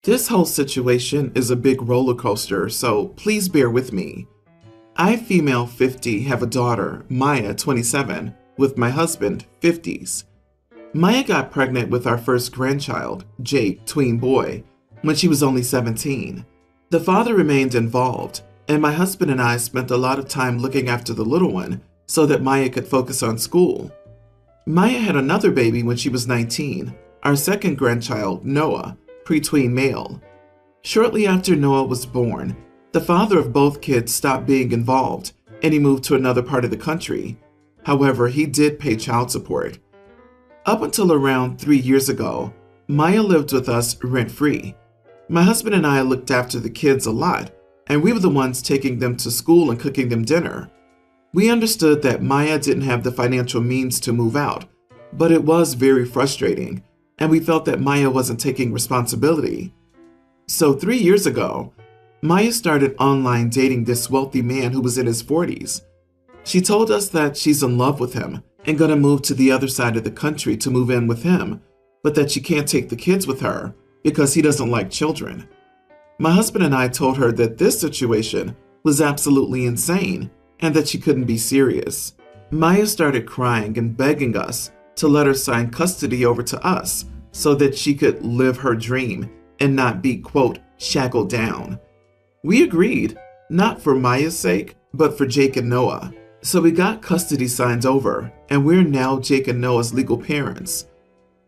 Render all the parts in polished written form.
This whole situation is a big roller coaster, so please bear with me. I, female 50, have a daughter, Maya, 27, with my husband, 50s. Maya got pregnant with our first grandchild, Jake, tween boy, when she was only 17. The father remained involved, and my husband and I spent a lot of time looking after the little one so that Maya could focus on school. Maya had another baby when she was 19, our second grandchild, Noah, pre-tween male. Shortly after Noah was born, the father of both kids stopped being involved and he moved to another part of the country. However, he did pay child support. Up until around 3 years ago, Maya lived with us rent-free. My husband and I looked after the kids a lot, and we were the ones taking them to school and cooking them dinner. We understood that Maya didn't have the financial means to move out, but it was very frustrating, and we felt that Maya wasn't taking responsibility. So 3 years ago, Maya started online dating this wealthy man who was in his 40s. She told us that she's in love with him and gonna move to the other side of the country to move in with him, but that she can't take the kids with her because he doesn't like children. My husband and I told her that this situation was absolutely insane and that she couldn't be serious. Maya started crying and begging us to let her sign custody over to us so that she could live her dream and not be, quote, shackled down. We agreed, not for Maya's sake, but for Jake and Noah. So we got custody signed over, and we're now Jake and Noah's legal parents.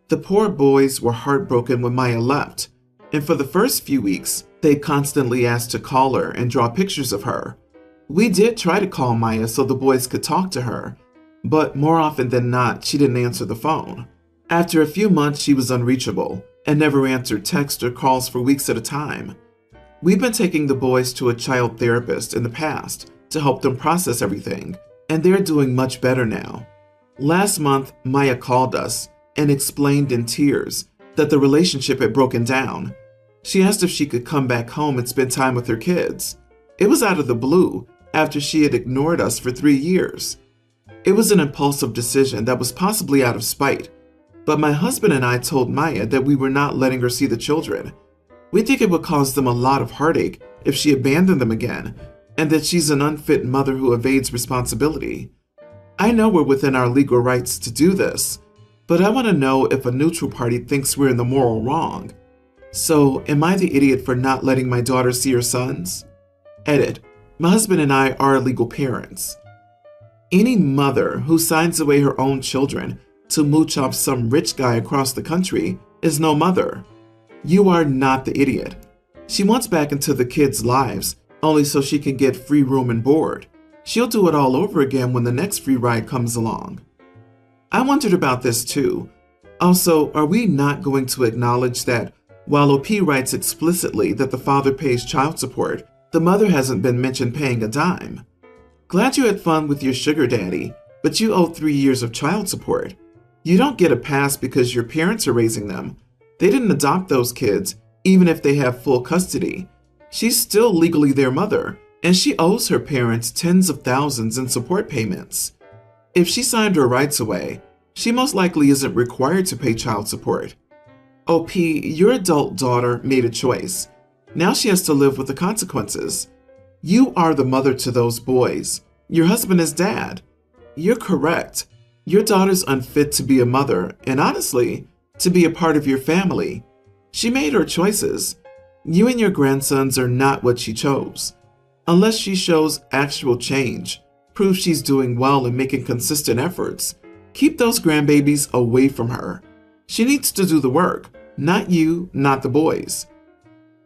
The poor boys were heartbroken when Maya left, and for the first few weeks, they constantly asked to call her and draw pictures of her. We did try to call Maya so the boys could talk to her, but more often than not, she didn't answer the phone. After a few months, she was unreachable and never answered texts or calls for weeks at a time. We've been taking the boys to a child therapist in the past to help them process everything, and they're doing much better now. Last month, Maya called us and explained in tears that the relationship had broken down. She asked if she could come back home and spend time with her kids. It was out of the blue after she had ignored us for 3 years. It was an impulsive decision that was possibly out of spite, but my husband and I told Maya that we were not letting her see the children. We think it would cause them a lot of heartache if she abandoned them again, and that she's an unfit mother who evades responsibility. I know we're within our legal rights to do this, but I want to know if a neutral party thinks we're in the moral wrong. So, am I the idiot for not letting my daughter see her sons? Edit. My husband and I are legal parents. Any mother who signs away her own children to mooch off some rich guy across the country is no mother. You are not the idiot. She wants back into the kids' lives only so she can get free room and board. She'll do it all over again when the next free ride comes along. I wondered about this too. Also, are we not going to acknowledge that while OP writes explicitly that the father pays child support, the mother hasn't been mentioned paying a dime? Glad you had fun with your sugar daddy, but you owe 3 years of child support. You don't get a pass because your parents are raising them. They didn't adopt those kids, even if they have full custody. She's still legally their mother, and she owes her parents tens of thousands in support payments. If she signed her rights away, she most likely isn't required to pay child support. OP, your adult daughter made a choice. Now she has to live with the consequences. You are the mother to those boys. Your husband is dad. You're correct. Your daughter's unfit to be a mother, and honestly, to be a part of your family. She made her choices. You and your grandsons are not what she chose. Unless she shows actual change, prove she's doing well and making consistent efforts, keep those grandbabies away from her. She needs to do the work, not you, not the boys.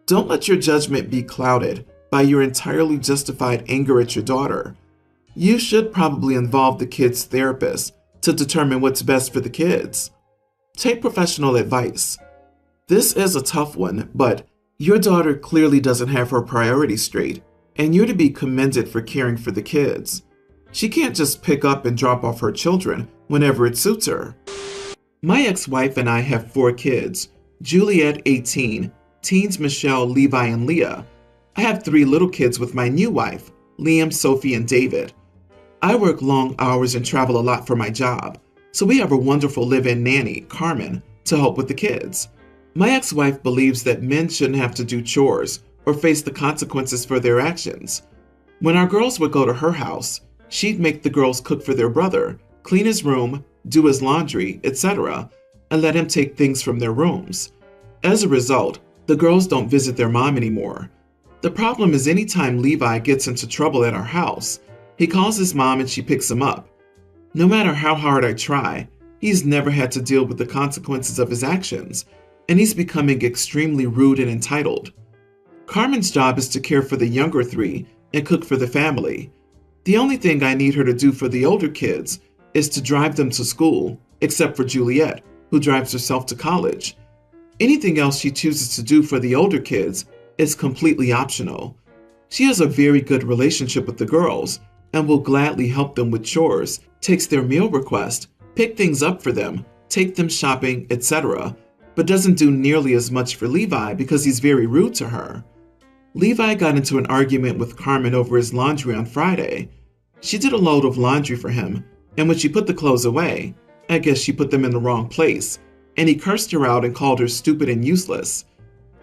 Don't let your judgment be clouded by your entirely justified anger at your daughter. You should probably involve the kid's therapist to determine what's best for the kids. Take professional advice. This is a tough one, but your daughter clearly doesn't have her priorities straight, and you're to be commended for caring for the kids. She can't just pick up and drop off her children whenever it suits her. My ex-wife and I have 4 kids, Juliet 18, teens Michelle, Levi, and Leah. I have 3 little kids with my new wife, Liam, Sophie, and David. I work long hours and travel a lot for my job, so we have a wonderful live-in nanny, Carmen, to help with the kids. My ex-wife believes that men shouldn't have to do chores or face the consequences for their actions. When our girls would go to her house, she'd make the girls cook for their brother, clean his room, do his laundry, etc., and let him take things from their rooms. As a result, the girls don't visit their mom anymore. The problem is anytime Levi gets into trouble at our house, he calls his mom and she picks him up. No matter how hard I try, he's never had to deal with the consequences of his actions, and he's becoming extremely rude and entitled. Carmen's job is to care for the younger three and cook for the family. The only thing I need her to do for the older kids is to drive them to school, except for Juliet, who drives herself to college. Anything else she chooses to do for the older kids is completely optional. She has a very good relationship with the girls and will gladly help them with chores, takes their meal request, pick things up for them, take them shopping, etc., but doesn't do nearly as much for Levi because he's very rude to her. Levi got into an argument with Carmen over his laundry on Friday. She did a load of laundry for him, and when she put the clothes away, I guess she put them in the wrong place, and he cursed her out and called her stupid and useless.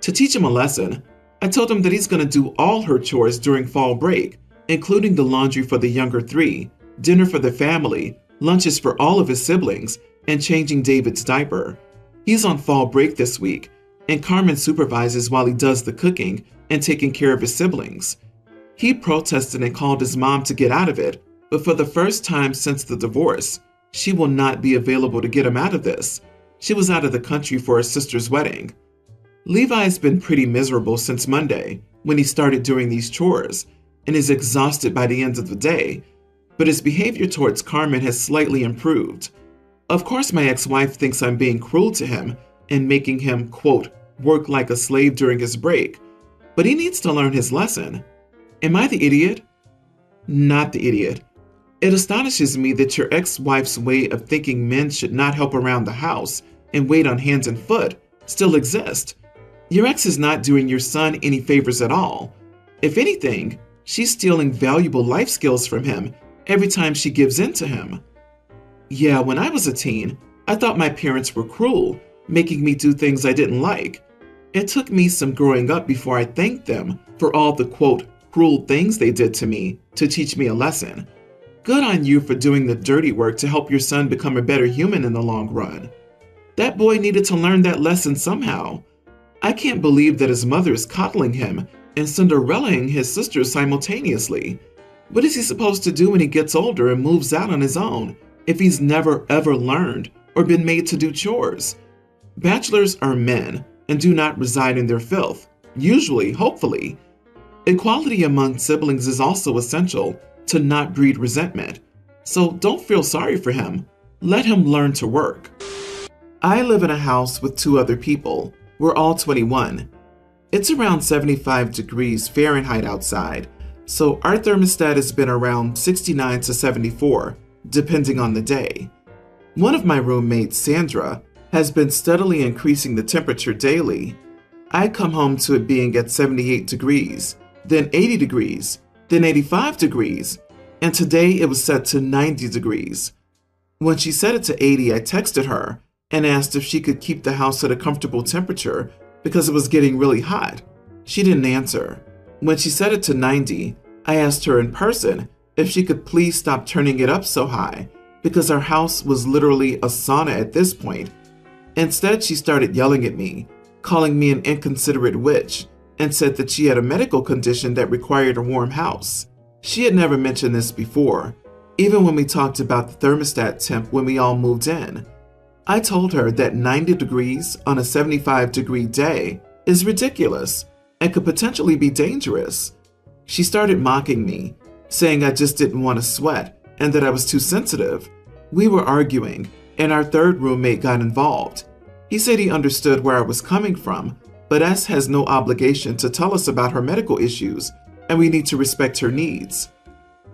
To teach him a lesson, I told him that he's going to do all her chores during fall break, including the laundry for the younger three, dinner for the family, lunches for all of his siblings, and changing David's diaper. He's on fall break this week, and Carmen supervises while he does the cooking and taking care of his siblings. He protested and called his mom to get out of it, but for the first time since the divorce, she will not be available to get him out of this. She was out of the country for her sister's wedding. Levi's been pretty miserable since Monday, when he started doing these chores, and is exhausted by the end of the day, but his behavior towards Carmen has slightly improved. Of course, my ex-wife thinks I'm being cruel to him and making him, quote, work like a slave during his break, but he needs to learn his lesson. Am I the idiot? Not the idiot. It astonishes me that your ex-wife's way of thinking men should not help around the house and wait on hands and foot still exists. Your ex is not doing your son any favors at all. If anything, she's stealing valuable life skills from him every time she gives in to him. Yeah, when I was a teen, I thought my parents were cruel, making me do things I didn't like. It took me some growing up before I thanked them for all the, quote, cruel things they did to me to teach me a lesson. Good on you for doing the dirty work to help your son become a better human in the long run. That boy needed to learn that lesson somehow. I can't believe that his mother is coddling him and Cinderellaing his sisters simultaneously. What is he supposed to do when he gets older and moves out on his own if he's never ever learned or been made to do chores? Bachelors are men and do not reside in their filth, usually, hopefully. Equality among siblings is also essential to not breed resentment, so don't feel sorry for him. Let him learn to work. I live in a house with 2 other people. We're all 21. It's around 75 degrees Fahrenheit outside, so our thermostat has been around 69 to 74, depending on the day. One of my roommates, Sandra, has been steadily increasing the temperature daily. I come home to it being at 78 degrees, then 80 degrees, then 85 degrees, and today it was set to 90 degrees. When she set it to 80, I texted her and asked if she could keep the house at a comfortable temperature because it was getting really hot. She didn't answer. When she set it to 90, I asked her in person if she could please stop turning it up so high because our house was literally a sauna at this point. Instead, she started yelling at me, calling me an inconsiderate witch, and said that she had a medical condition that required a warm house. She had never mentioned this before, even when we talked about the thermostat temp when we all moved in. I told her that 90 degrees on a 75-degree day is ridiculous and could potentially be dangerous. She started mocking me, saying I just didn't want to sweat and that I was too sensitive. We were arguing, and our third roommate got involved. He said he understood where I was coming from, but S has no obligation to tell us about her medical issues, and we need to respect her needs.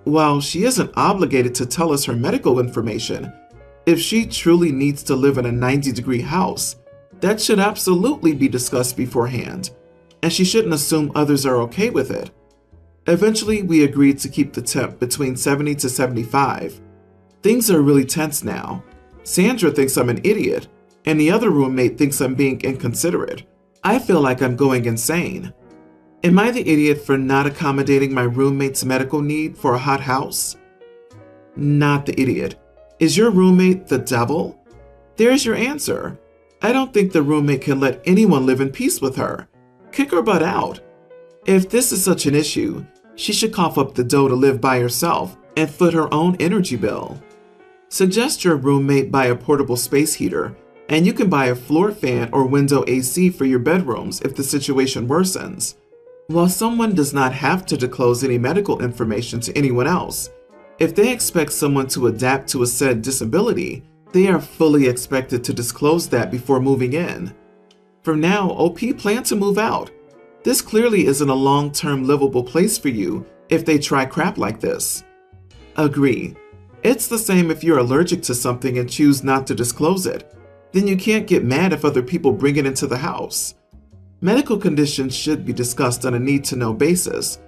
While she isn't obligated to tell us her medical information, if she truly needs to live in a 90-degree house, that should absolutely be discussed beforehand, and she shouldn't assume others are okay with it. Eventually, we agreed to keep the temp between 70 to 75. Things are really tense now. Sandra thinks I'm an idiot, and the other roommate thinks I'm being inconsiderate. I feel like I'm going insane. Am I the idiot for not accommodating my roommate's medical need for a hot house? Not the idiot. Is your roommate the devil? There's your answer. I don't think the roommate can let anyone live in peace with her. Kick her butt out. If this is such an issue, she should cough up the dough to live by herself and foot her own energy bill. Suggest your roommate buy a portable space heater, and you can buy a floor fan or window AC for your bedrooms if the situation worsens. While someone does not have to disclose any medical information to anyone else, if they expect someone to adapt to a said disability, they are fully expected to disclose that before moving in. For now, OP plans to move out. This clearly isn't a long-term livable place for you if they try crap like this. Agree. It's the same if you're allergic to something and choose not to disclose it. Then you can't get mad if other people bring it into the house. Medical conditions should be discussed on a need-to-know basis,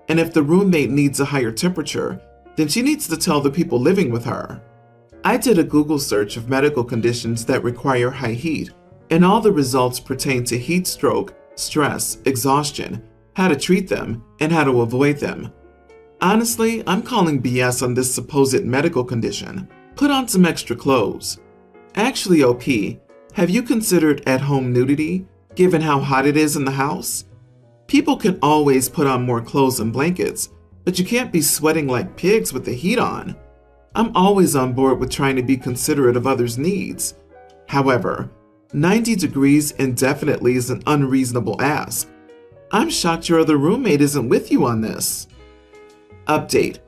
and if the roommate needs a higher temperature, then she needs to tell the people living with her. I did a Google search of medical conditions that require high heat, and all the results pertain to heat stroke, stress, exhaustion, how to treat them, and how to avoid them. Honestly, I'm calling BS on this supposed medical condition. Put on some extra clothes. Actually, OP, have you considered at-home nudity, given how hot it is in the house? People can always put on more clothes and blankets, but you can't be sweating like pigs with the heat on. I'm always on board with trying to be considerate of others' needs. However, 90 degrees indefinitely is an unreasonable ask. I'm shocked your other roommate isn't with you on this. Update.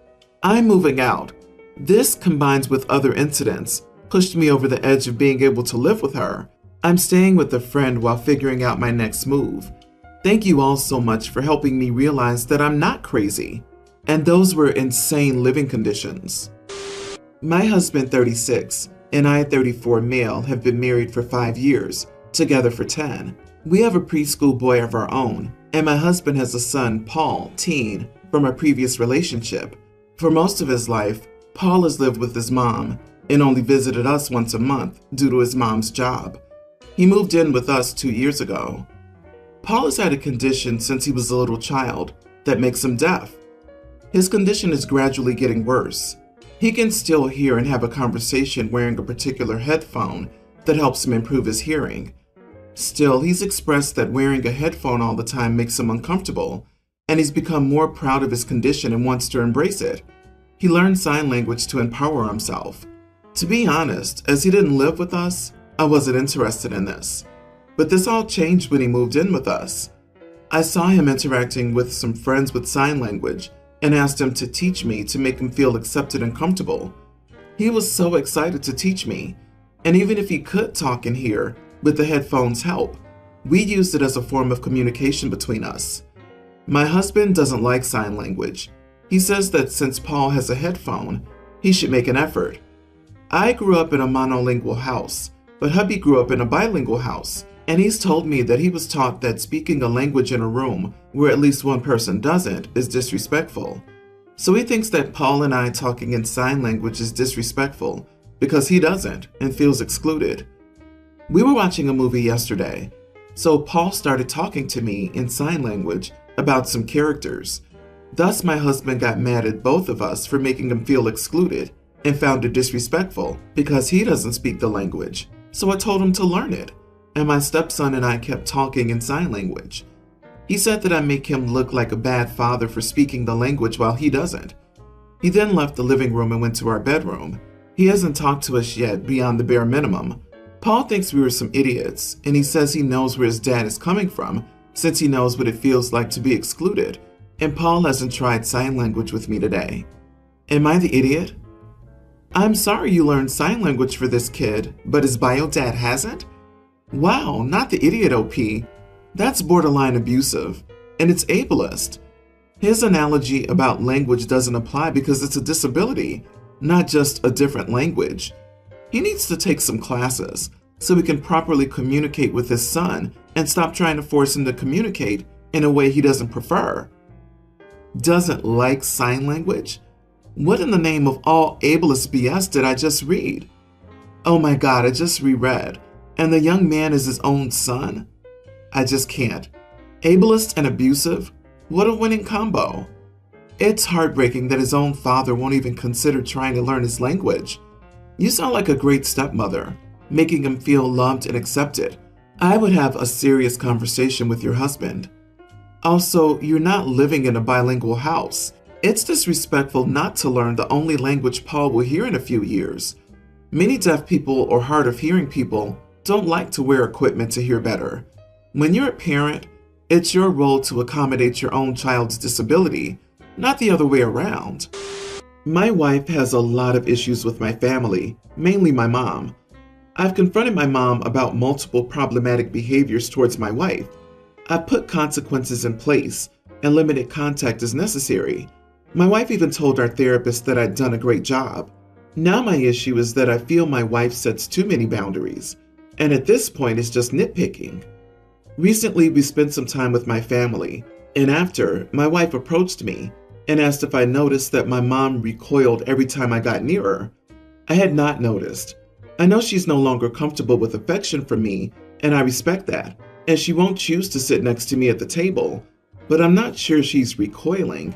I'm moving out. This, combined with other incidents, pushed me over the edge of being able to live with her. I'm staying with a friend while figuring out my next move. Thank you all so much for helping me realize that I'm not crazy. And those were insane living conditions. My husband, 36, and I, 34 male, have been married for 5 years, together for 10. We have a preschool boy of our own, and my husband has a son, Paul, teen, from a previous relationship. For most of his life, Paul has lived with his mom and only visited us once a month due to his mom's job. He moved in with us 2 years ago. Paul has had a condition since he was a little child that makes him deaf. His condition is gradually getting worse. He can still hear and have a conversation wearing a particular headphone that helps him improve his hearing. Still, he's expressed that wearing a headphone all the time makes him uncomfortable, and he's become more proud of his condition and wants to embrace it. He learned sign language to empower himself. To be honest, as he didn't live with us, I wasn't interested in this. But this all changed when he moved in with us. I saw him interacting with some friends with sign language and asked him to teach me to make him feel accepted and comfortable. He was so excited to teach me, and even if he could talk and hear, with the headphones' help, we used it as a form of communication between us. My husband doesn't like sign language. He says that since Paul has a headphone, he should make an effort. I grew up in a monolingual house, but hubby grew up in a bilingual house, and he's told me that he was taught that speaking a language in a room where at least one person doesn't is disrespectful. So he thinks that Paul and I talking in sign language is disrespectful because he doesn't and feels excluded. We were watching a movie yesterday, so Paul started talking to me in sign language about some characters. Thus, my husband got mad at both of us for making him feel excluded and found it disrespectful because he doesn't speak the language. So I told him to learn it, and my stepson and I kept talking in sign language. He said that I make him look like a bad father for speaking the language while he doesn't. He then left the living room and went to our bedroom. He hasn't talked to us yet beyond the bare minimum. Paul thinks we were some idiots, and he says he knows where his dad is coming from since he knows what it feels like to be excluded, and Paul hasn't tried sign language with me today. Am I the idiot? I'm sorry you learned sign language for this kid, but his bio dad hasn't? Wow, not the idiot, OP. That's borderline abusive, and it's ableist. His analogy about language doesn't apply because it's a disability, not just a different language. He needs to take some classes so he can properly communicate with his son and stop trying to force him to communicate in a way he doesn't prefer. Doesn't like sign language? What in the name of all ableist BS did I just read? Oh my God, I just reread. And the young man is his own son? I just can't. Ableist and abusive? What a winning combo. It's heartbreaking that his own father won't even consider trying to learn his language. You sound like a great stepmother, making him feel loved and accepted. I would have a serious conversation with your husband. Also, you're not living in a bilingual house. It's disrespectful not to learn the only language Paul will hear in a few years. Many deaf people or hard of hearing people don't like to wear equipment to hear better. When you're a parent, it's your role to accommodate your own child's disability, not the other way around. My wife has a lot of issues with my family, mainly my mom. I've confronted my mom about multiple problematic behaviors towards my wife. I've put consequences in place and limited contact as necessary. My wife even told our therapist that I'd done a great job. Now my issue is that I feel my wife sets too many boundaries, and at this point it's just nitpicking. Recently we spent some time with my family, and after, my wife approached me and asked if I noticed that my mom recoiled every time I got near her. I had not noticed. I know she's no longer comfortable with affection from me, and I respect that, and she won't choose to sit next to me at the table, but I'm not sure she's recoiling.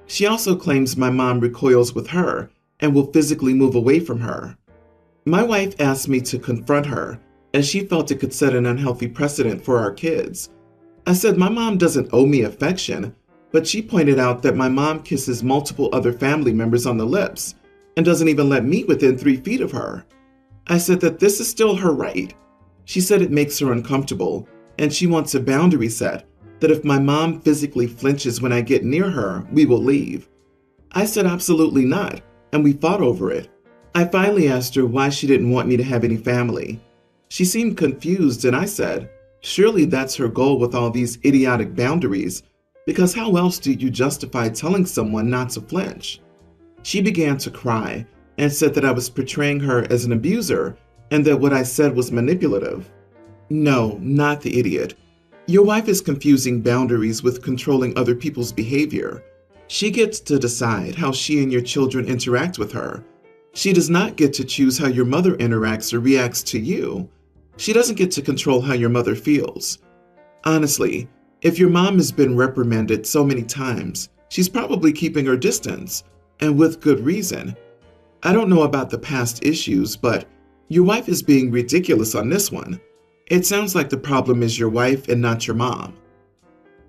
She also claims my mom recoils with her and will physically move away from her. My wife asked me to confront her, as she felt it could set an unhealthy precedent for our kids. I said my mom doesn't owe me affection, but she pointed out that my mom kisses multiple other family members on the lips and doesn't even let me within 3 feet of her. I said that this is still her right. She said it makes her uncomfortable and she wants a boundary set, that if my mom physically flinches when I get near her, we will leave. I said absolutely not, and we fought over it. I finally asked her why she didn't want me to have any family. She seemed confused and I said, surely that's her goal with all these idiotic boundaries, because how else do you justify telling someone not to flinch? She began to cry and said that I was portraying her as an abuser and that what I said was manipulative. No, not the idiot. Your wife is confusing boundaries with controlling other people's behavior. She gets to decide how she and your children interact with her. She does not get to choose how your mother interacts or reacts to you. She doesn't get to control how your mother feels. Honestly, if your mom has been reprimanded so many times, she's probably keeping her distance, and with good reason. I don't know about the past issues, but your wife is being ridiculous on this one. It sounds like the problem is your wife and not your mom.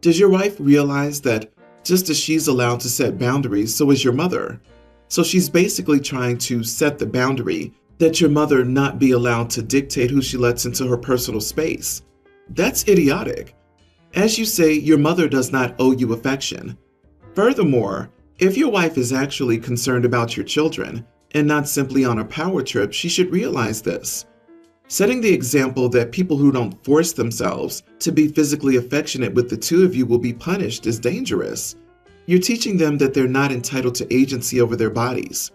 Does your wife realize that just as she's allowed to set boundaries, so is your mother? So she's basically trying to set the boundary that your mother not be allowed to dictate who she lets into her personal space. That's idiotic. As you say, your mother does not owe you affection. Furthermore, if your wife is actually concerned about your children and not simply on a power trip, she should realize this. Setting the example that people who don't force themselves to be physically affectionate with the two of you will be punished is dangerous. You're teaching them that they're not entitled to agency over their bodies.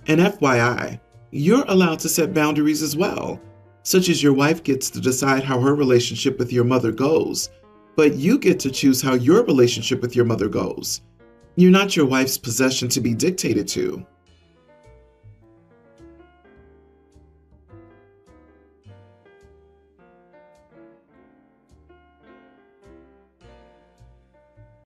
And FYI, you're allowed to set boundaries as well, such as your wife gets to decide how her relationship with your mother goes, but you get to choose how your relationship with your mother goes. You're not your wife's possession to be dictated to.